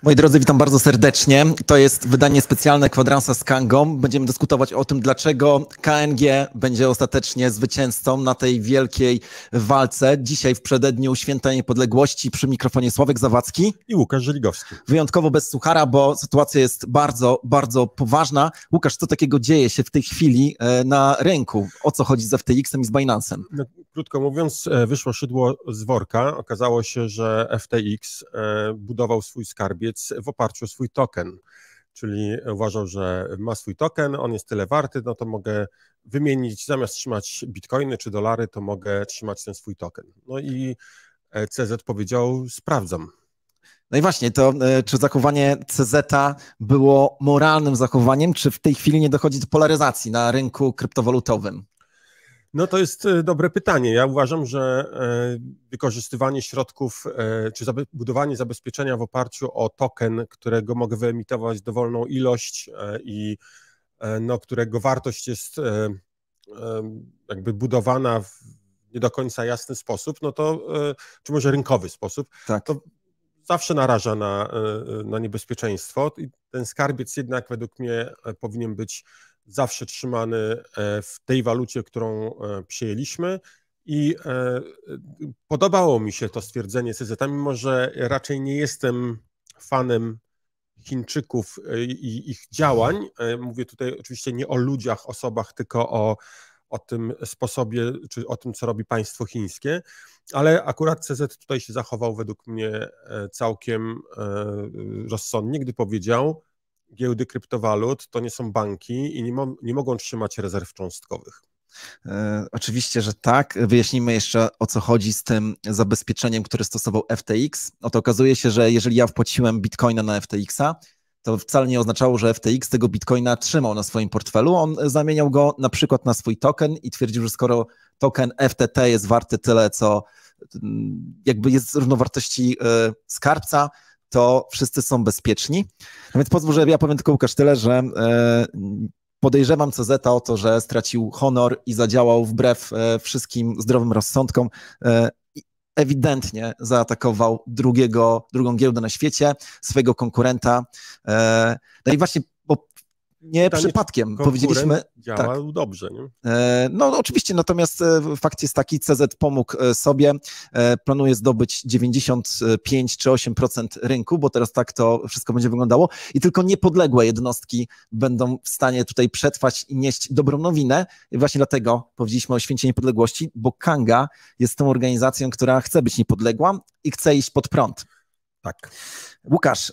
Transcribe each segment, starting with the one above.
Moi drodzy, witam bardzo serdecznie. To jest wydanie specjalne Kwadransa z Kangą. Będziemy dyskutować o tym, dlaczego KNG będzie ostatecznie zwycięzcą na tej wielkiej walce. Dzisiaj w przededniu Święta Niepodległości przy mikrofonie Sławek Zawadzki i Łukasz Żeligowski. Wyjątkowo bez suchara, bo sytuacja jest bardzo, bardzo poważna. Łukasz, co takiego dzieje się w tej chwili na rynku? O co chodzi z FTX-em i z Binance'em? No, krótko mówiąc, wyszło szydło z worka. Okazało się, że FTX budował swój skarbiec w oparciu o swój token, czyli uważał, że ma swój token, on jest tyle warty, no to mogę wymienić, zamiast trzymać bitcoiny czy dolary, to mogę trzymać ten swój token. No i CZ powiedział, sprawdzam. No i właśnie, to czy zachowanie CZ-a było moralnym zachowaniem, czy w tej chwili nie dochodzi do polaryzacji na rynku kryptowalutowym? No to jest dobre pytanie. Ja uważam, że wykorzystywanie środków, czy budowanie zabezpieczenia w oparciu o token, którego mogę wyemitować dowolną ilość i no, którego wartość jest jakby budowana w nie do końca jasny sposób, no to, czy może rynkowy sposób, tak, to zawsze naraża na niebezpieczeństwo i ten skarbiec jednak według mnie powinien być zawsze trzymany w tej walucie, którą przyjęliśmy i podobało mi się to stwierdzenie CZ, mimo że raczej nie jestem fanem Chińczyków i ich działań. Mówię tutaj oczywiście nie o ludziach, osobach, tylko o tym sposobie, czy o tym, co robi państwo chińskie, ale akurat CZ tutaj się zachował według mnie całkiem rozsądnie, gdy powiedział, giełdy kryptowalut to nie są banki i nie mogą trzymać rezerw cząstkowych. Oczywiście, że tak. Wyjaśnijmy jeszcze, o co chodzi z tym zabezpieczeniem, które stosował FTX. Oto okazuje się, że jeżeli ja wpłaciłem bitcoina na FTX-a, to wcale nie oznaczało, że FTX tego bitcoina trzymał na swoim portfelu. On zamieniał go na przykład na swój token i twierdził, że skoro token FTT jest warty tyle, co jakby jest równowartości skarbca, to wszyscy są bezpieczni. No więc pozwól, że ja powiem tylko, Łukasz, tyle, że podejrzewam CZ o to, że stracił honor i zadziałał wbrew wszystkim zdrowym rozsądkom. Ewidentnie zaatakował drugą giełdę na świecie, swojego konkurenta. No i właśnie, bo nie przypadkiem powiedzieliśmy... Działał tak, dobrze, nie? No oczywiście, natomiast fakt jest taki, CZ pomógł sobie, planuje zdobyć 95 czy 8% rynku, bo teraz tak to wszystko będzie wyglądało i tylko niepodległe jednostki będą w stanie tutaj przetrwać i nieść dobrą nowinę. I właśnie dlatego powiedzieliśmy o Święcie Niepodległości, bo Kanga jest tą organizacją, która chce być niepodległa i chce iść pod prąd. Tak. Łukasz,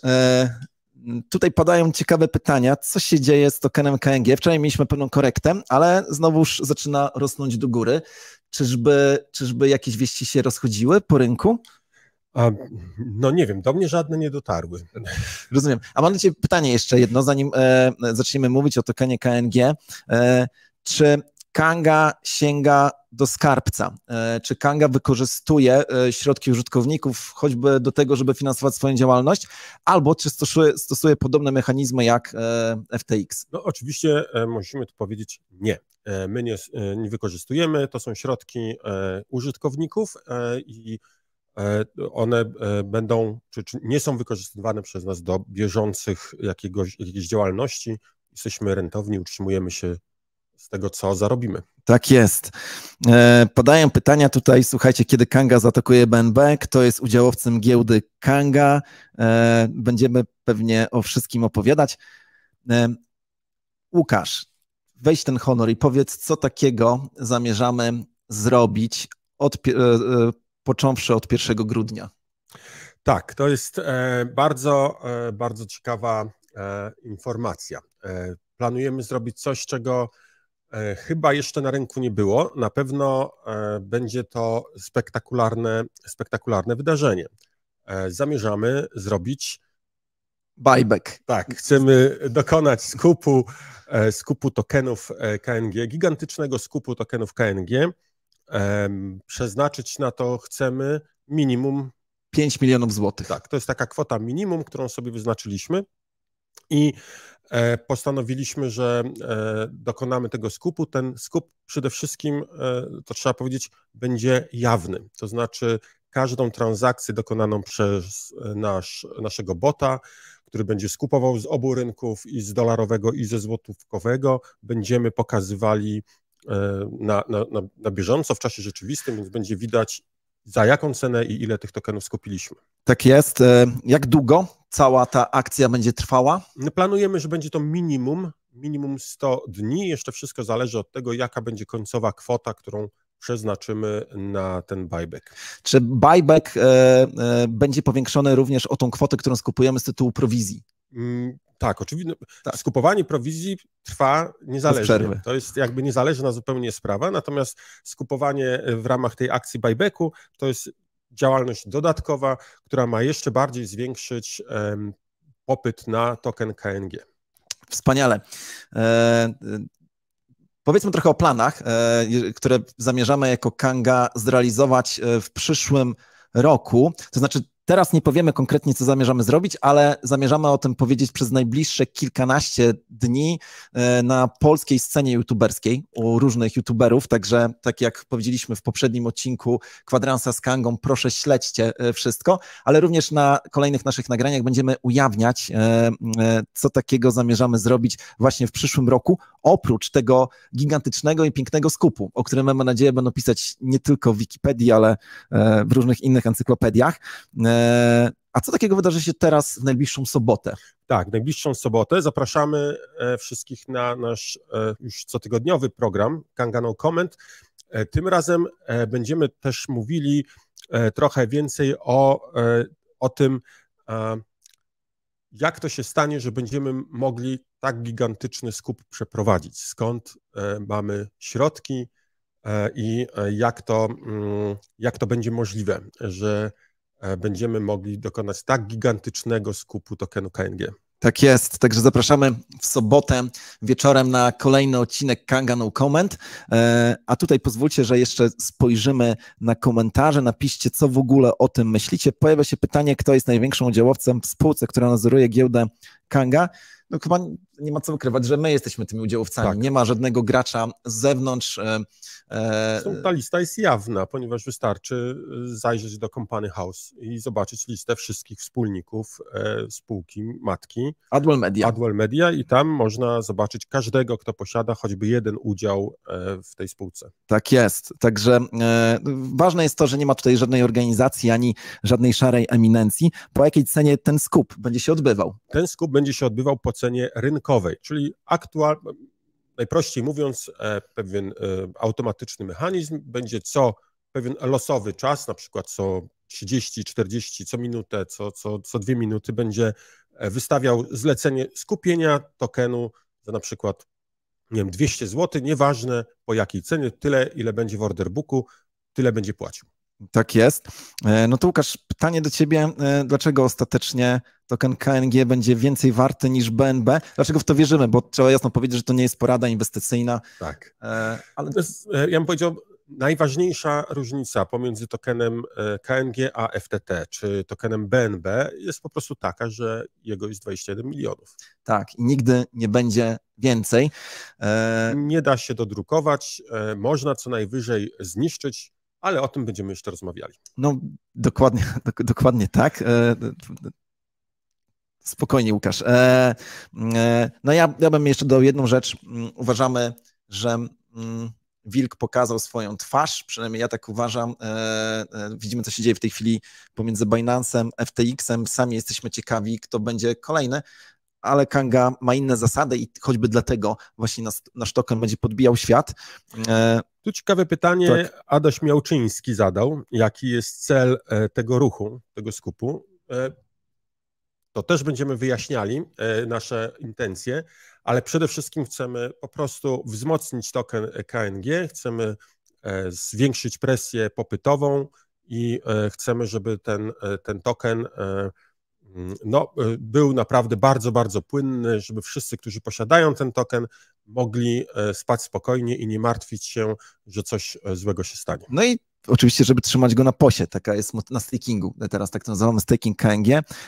tutaj padają ciekawe pytania. Co się dzieje z tokenem KNG? Wczoraj mieliśmy pewną korektę, ale znowuż zaczyna rosnąć do góry. Czyżby jakieś wieści się rozchodziły po rynku? No nie wiem, do mnie żadne nie dotarły. Rozumiem. A mam do Ciebie pytanie jeszcze jedno, zanim zaczniemy mówić o tokenie KNG. Czy Kanga sięga do skarbca? Czy Kanga wykorzystuje środki użytkowników choćby do tego, żeby finansować swoją działalność, albo czy stosuje podobne mechanizmy jak FTX? No oczywiście musimy tu powiedzieć nie. My nie wykorzystujemy, to są środki użytkowników i one będą, czy nie są wykorzystywane przez nas do bieżących jakiejś działalności. Jesteśmy rentowni, utrzymujemy się z tego, co zarobimy. Tak jest. Padają pytania tutaj, słuchajcie, kiedy Kanga zaatakuje BNB, kto jest udziałowcem giełdy Kanga, będziemy pewnie o wszystkim opowiadać. Łukasz, weź ten honor i powiedz, co takiego zamierzamy zrobić począwszy od 1 grudnia. Tak, to jest bardzo, bardzo ciekawa informacja. Planujemy zrobić coś, czego chyba jeszcze na rynku nie było. Na pewno będzie to spektakularne wydarzenie. Zamierzamy zrobić buyback. Tak, chcemy dokonać skupu tokenów KNG, gigantycznego skupu tokenów KNG. Przeznaczyć na to chcemy minimum 5 milionów złotych. Tak, to jest taka kwota minimum, którą sobie wyznaczyliśmy i postanowiliśmy, że dokonamy tego skupu. Ten skup przede wszystkim, to trzeba powiedzieć, będzie jawny. To znaczy każdą transakcję dokonaną przez naszego bota, który będzie skupował z obu rynków, i z dolarowego, i ze złotówkowego, będziemy pokazywali na bieżąco, w czasie rzeczywistym, więc będzie widać, za jaką cenę i ile tych tokenów skupiliśmy. Tak jest. Jak długo cała ta akcja będzie trwała? Planujemy, że będzie to minimum 100 dni. Jeszcze wszystko zależy od tego, jaka będzie końcowa kwota, którą przeznaczymy na ten buyback. Czy buyback będzie powiększony również o tą kwotę, którą skupujemy z tytułu prowizji? Tak, oczywiście. Tak. Skupowanie prowizji trwa niezależnie. To jest jakby niezależna zupełnie sprawa, natomiast skupowanie w ramach tej akcji buybacku to jest działalność dodatkowa, która ma jeszcze bardziej zwiększyć popyt na token KNG. Wspaniale. Powiedzmy trochę o planach, które zamierzamy jako Kanga zrealizować w przyszłym roku. To znaczy, teraz nie powiemy konkretnie, co zamierzamy zrobić, ale zamierzamy o tym powiedzieć przez najbliższe kilkanaście dni na polskiej scenie youtuberskiej u różnych youtuberów. Także, tak jak powiedzieliśmy w poprzednim odcinku Kwadransa z Kangą, proszę śledźcie wszystko, ale również na kolejnych naszych nagraniach będziemy ujawniać, co takiego zamierzamy zrobić właśnie w przyszłym roku, oprócz tego gigantycznego i pięknego skupu, o którym mamy nadzieję będą pisać nie tylko w Wikipedii, ale w różnych innych encyklopediach. A co takiego wydarzy się teraz w najbliższą sobotę? Tak, w najbliższą sobotę zapraszamy wszystkich na nasz już cotygodniowy program Kanga No Comment. Tym razem będziemy też mówili trochę więcej o tym, jak to się stanie, że będziemy mogli tak gigantyczny skup przeprowadzić, skąd mamy środki i jak to będzie możliwe, że będziemy mogli dokonać tak gigantycznego skupu tokenu KNG. Tak jest, także zapraszamy w sobotę wieczorem na kolejny odcinek Kanga No Comment, a tutaj pozwólcie, że jeszcze spojrzymy na komentarze, napiszcie, co w ogóle o tym myślicie. Pojawia się pytanie, kto jest największym udziałowcem w spółce, która nadzoruje giełdę Kanga. No chyba nie ma co ukrywać, że my jesteśmy tymi udziałowcami, tak. Nie ma żadnego gracza z zewnątrz. Ta lista jest jawna, ponieważ wystarczy zajrzeć do Company House i zobaczyć listę wszystkich wspólników spółki matki Adwell Media i tam można zobaczyć każdego, kto posiada choćby jeden udział w tej spółce. Tak jest, także ważne jest to, że nie ma tutaj żadnej organizacji ani żadnej szarej eminencji. Po jakiej cenie ten skup będzie się odbywał? Ten skup będzie się odbywał po cenie rynkowej, czyli najprościej mówiąc, pewien automatyczny mechanizm będzie pewien losowy czas, na przykład co 30, 40, co minutę, co 2 minuty będzie wystawiał zlecenie skupienia tokenu za na przykład, nie wiem, 200 zł, nieważne po jakiej cenie, tyle ile będzie w order booku, tyle będzie płacił. Tak jest. No to Łukasz, pytanie do ciebie, dlaczego ostatecznie token KNG będzie więcej warty niż BNB? Dlaczego w to wierzymy? Bo trzeba jasno powiedzieć, że to nie jest porada inwestycyjna. Tak. Ale to jest, ja bym powiedział, najważniejsza różnica pomiędzy tokenem KNG a FTT, czy tokenem BNB jest po prostu taka, że jego jest 21 milionów. Tak, i nigdy nie będzie więcej. Nie da się dodrukować, można co najwyżej zniszczyć, ale o tym będziemy jeszcze rozmawiali. No, dokładnie tak. Spokojnie, Łukasz. No ja bym jeszcze dodał jedną rzecz. Uważamy, że wilk pokazał swoją twarz, przynajmniej ja tak uważam. Widzimy, co się dzieje w tej chwili pomiędzy Binance'em, FTX-em. Sami jesteśmy ciekawi, kto będzie kolejny, ale Kanga ma inne zasady i choćby dlatego właśnie nasz token będzie podbijał świat. Tu ciekawe pytanie tak. Adaś Miałczyński zadał, jaki jest cel tego ruchu, tego skupu. To też będziemy wyjaśniali nasze intencje, ale przede wszystkim chcemy po prostu wzmocnić token KNG, chcemy zwiększyć presję popytową i chcemy, żeby ten token był naprawdę bardzo, bardzo płynny, żeby wszyscy, którzy posiadają ten token, mogli spać spokojnie i nie martwić się, że coś złego się stanie. No i oczywiście, żeby trzymać go na posie, taka jest na stakingu, teraz tak to nazywamy staking KNG.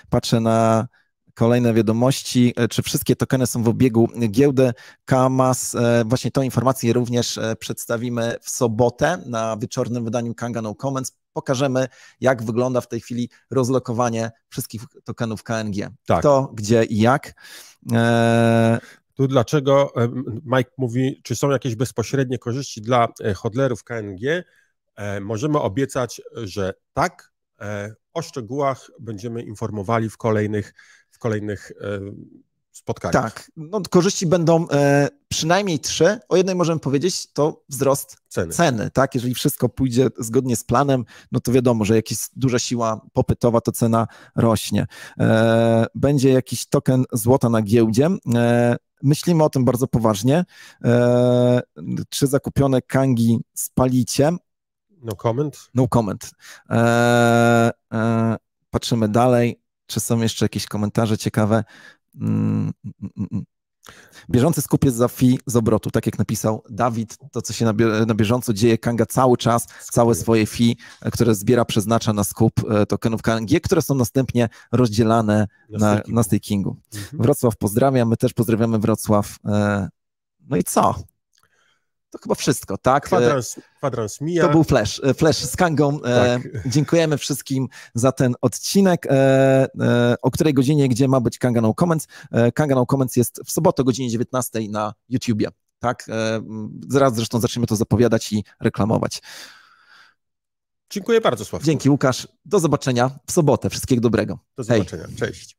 Patrzę na Kolejne wiadomości, czy wszystkie tokeny są w obiegu giełdy KAMAS. Właśnie tą informację również przedstawimy w sobotę na wieczornym wydaniu Kanga No Comments. Pokażemy, jak wygląda w tej chwili rozlokowanie wszystkich tokenów KNG. Tak. Kto, gdzie i jak. Tu dlaczego Mike mówi, czy są jakieś bezpośrednie korzyści dla hodlerów KNG? Możemy obiecać, że tak. O szczegółach będziemy informowali w kolejnych spotkaniach. Tak, no, korzyści będą przynajmniej 3. O jednej możemy powiedzieć, to wzrost ceny. Tak? Jeżeli wszystko pójdzie zgodnie z planem, no to wiadomo, że jakaś duża siła popytowa, to cena rośnie. Będzie jakiś token złota na giełdzie. Myślimy o tym bardzo poważnie. Czy zakupione Kangi spalicie? No comment. No comment. Patrzymy dalej, czy są jeszcze jakieś komentarze ciekawe. Bieżący skup jest za fee z obrotu, tak jak napisał Dawid, to co się na bieżąco dzieje, Kanga cały czas, całe swoje fee, które zbiera, przeznacza na skup tokenów KNG, które są następnie rozdzielane na stakingu. Wrocław pozdrawiam, my też pozdrawiamy Wrocław. No i co? To chyba wszystko, tak? Kwadrans mija. To był Flash z Kangą. Tak. Dziękujemy wszystkim za ten odcinek. O której godzinie, gdzie ma być Kanga No Comments? Kanga No Comments jest w sobotę o godzinie 19 na YouTubie. Tak? Zaraz zresztą zaczniemy to zapowiadać i reklamować. Dziękuję bardzo, Sławku. Dzięki, Łukasz. Do zobaczenia w sobotę. Wszystkiego dobrego. Do zobaczenia. Cześć.